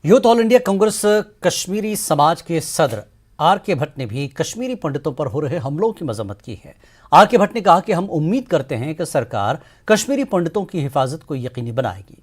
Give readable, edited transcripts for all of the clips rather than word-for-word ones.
Youth all India Congress Kashmiri समाज के सदर आर.के. भट्ट ने भी कश्मीरी पंडितों पर हो रहे हमलों की मजम्मत की है। आर.के. भट्ट ने कहा कि हम उम्मीद करते हैं कि सरकार कश्मीरी पंडितों की हिफाजत को यकीनी बनाएगी।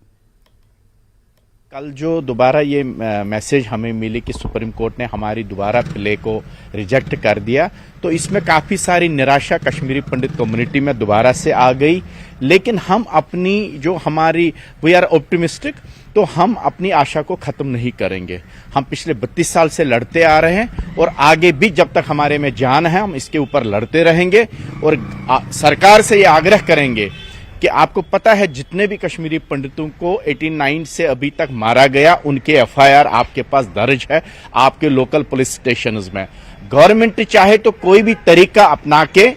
कल जो दोबारा ये मैसेज हमें मिली कि सुप्रीम कोर्ट ने हमारी दोबारा प्ले को रिजेक्ट कर दिया, तो इसमें काफ़ी सारी निराशा कश्मीरी पंडित कम्युनिटी में दोबारा से आ गई। लेकिन हम अपनी जो हमारी वी आर ऑप्टिमिस्टिक, तो हम अपनी आशा को ख़त्म नहीं करेंगे। हम पिछले 32 साल से लड़ते आ रहे हैं और आगे भी जब तक हमारे में जान है हम इसके ऊपर लड़ते रहेंगे और सरकार से ये आग्रह करेंगे कि आपको पता है जितने भी कश्मीरी पंडितों को 89 से अभी तक मारा गया, उनके एफआईआर आपके पास दर्ज है आपके लोकल पुलिस स्टेशंस में। गवर्नमेंट चाहे तो कोई भी तरीका अपना के,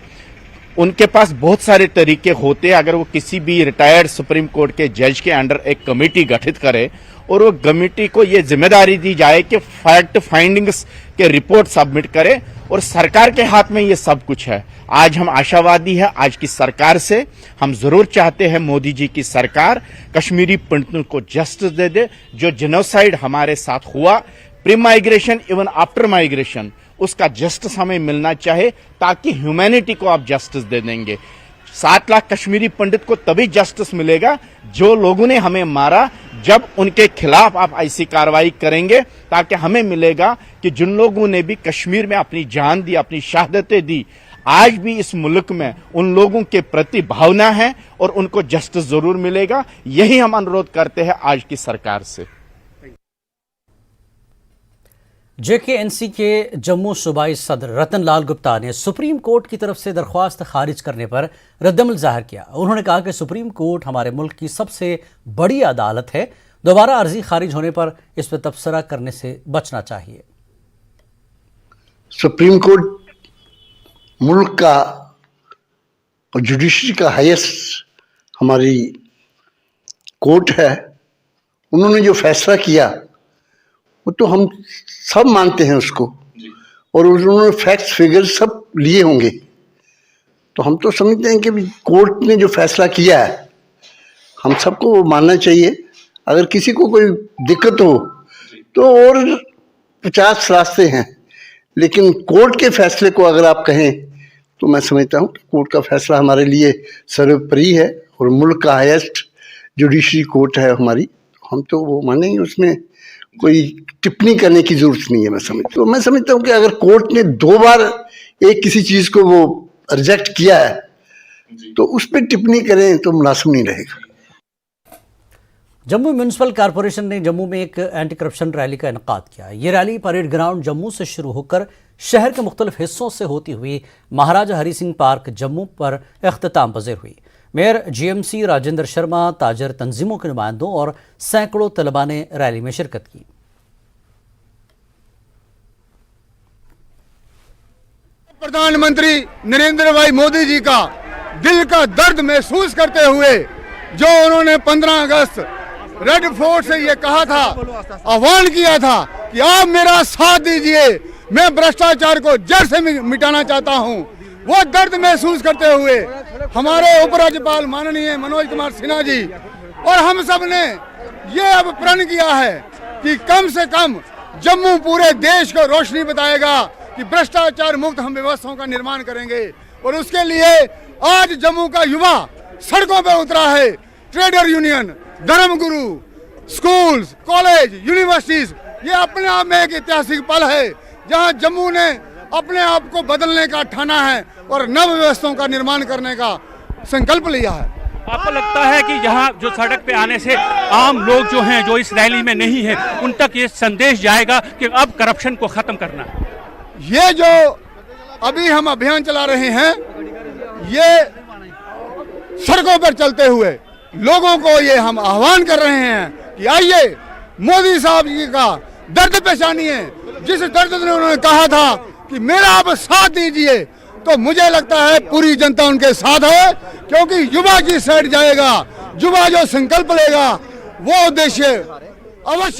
उनके पास बहुत सारे तरीके होते हैं। अगर वो किसी भी रिटायर्ड सुप्रीम कोर्ट के जज के अंडर एक कमेटी गठित करे और वो कमेटी को ये जिम्मेदारी दी जाए कि फैक्ट फाइंडिंग्स के रिपोर्ट सबमिट करे, और सरकार के हाथ में ये सब कुछ है। आज हम आशावादी है आज की सरकार से। हम जरूर चाहते हैं मोदी जी की सरकार कश्मीरी पंडितों को जस्टिस दे दे। जो जेनोसाइड हमारे साथ हुआ, pre migration even after migration, उसका जस्टिस हमें मिलना चाहिए, ताकि ह्यूमैनिटी को आप जस्टिस दे देंगे। 7 लाख कश्मीरी पंडित को तभी जस्टिस मिलेगा जो लोगों ने हमें मारा, जब उनके खिलाफ आप ऐसी कार्रवाई करेंगे, ताकि हमें मिलेगा कि जिन लोगों ने भी कश्मीर में अपनी जान दी, अपनी शहादतें दी, आज भी इस मुल्क में उन लोगों के प्रति भावना है और उनको जस्टिस जरूर मिलेगा। यही हम अनुरोध करते हैं आज की सरकार से। जेकेएनसी के जम्मू सूबाई सदर रतन लाल गुप्ता ने सुप्रीम कोर्ट की तरफ से दरख्वास्त खारिज करने पर रद्दमल जाहिर किया। उन्होंने कहा कि सुप्रीम कोर्ट हमारे मुल्क की सबसे बड़ी अदालत है, दोबारा अर्जी खारिज होने पर इस पर तबसरा करने से बचना चाहिए। सुप्रीम कोर्ट मुल्क का और जुडिशरी का हाईएस्ट हमारी कोर्ट है। उन्होंने जो फैसला किया वो तो हम सब मानते हैं उसको, और उन्होंने फैक्ट्स फिगर सब लिए होंगे, तो हम तो समझते हैं कि कोर्ट ने जो फैसला किया है हम सबको वो मानना चाहिए। अगर किसी को कोई दिक्कत हो तो और 50 रास्ते हैं, लेकिन कोर्ट के फैसले को अगर आप कहें तो मैं समझता हूँ कि कोर्ट का फैसला हमारे लिए सर्वोपरि है और मुल्क का हाईएस्ट जुडिशरी कोर्ट है हमारी, हम तो वो मानेंगे, उसमें कोई टिप्पणी करने की जरूरत नहीं है। मैं समझता हूँ कि अगर कोर्ट ने 2 बार एक किसी चीज को वो रिजेक्ट किया है तो उस पर टिप्पणी करें तो मुनासिब नहीं रहेगा। जम्मू म्यूनिसिपल कॉरपोरेशन ने जम्मू में एक एंटी करप्शन रैली का इनेकाद किया। ये रैली परेड ग्राउंड जम्मू से शुरू होकर शहर के मुख्तलिफ हिस्सों से होती हुई महाराजा हरि सिंह पार्क जम्मू पर इख्तिताम पज़ीर हुई। मेयर जीएमसी राजेंद्र शर्मा, ताजर तंजीमों के नुमाइंदों और सैकड़ों तलबा ने रैली में शिरकत की। प्रधानमंत्री नरेंद्र भाई मोदी जी का दिल का दर्द महसूस करते हुए जो उन्होंने 15 अगस्त रेड फोर्ट से ये कहा था, आह्वान किया था कि आप मेरा साथ दीजिए, मैं भ्रष्टाचार को जड़ से मिटाना चाहता हूं, वो दर्द महसूस करते हुए हमारे उपराज्यपाल माननीय मनोज कुमार सिन्हा जी और हम सब ने ये अब प्रण किया है कि कम से कम जम्मू पूरे देश को रोशनी बताएगा कि भ्रष्टाचार मुक्त हम व्यवस्थाओं का निर्माण करेंगे। और उसके लिए आज जम्मू का युवा सड़कों पर उतरा है। ट्रेडर यूनियन, धर्मगुरु, स्कूल्स, कॉलेज, यूनिवर्सिटीज, ये अपने आप में एक ऐतिहासिक पल है जहां जम्मू ने अपने आप को बदलने का ठाना है और नव व्यवस्थाओं का निर्माण करने का संकल्प लिया है। आपको लगता है कि यहाँ जो सड़क पे आने से आम लोग जो हैं, जो इस रैली में नहीं है, उन तक ये संदेश जाएगा कि अब करप्शन को खत्म करना है? ये जो अभी हम अभियान चला रहे हैं, ये सड़कों पर चलते हुए लोगों को ये हम आह्वान कर रहे हैं कि आइए मोदी साहब जी का दर्द पहचानिए। जिस दर्द ने उन्होंने कहा था कि मेरा आप साथ दीजिए, तो मुझे लगता है पूरी जनता उनके साथ है, क्योंकि युवा की साइड जाएगा। युवा जो संकल्प लेगा वो उद्देश्य अवश्य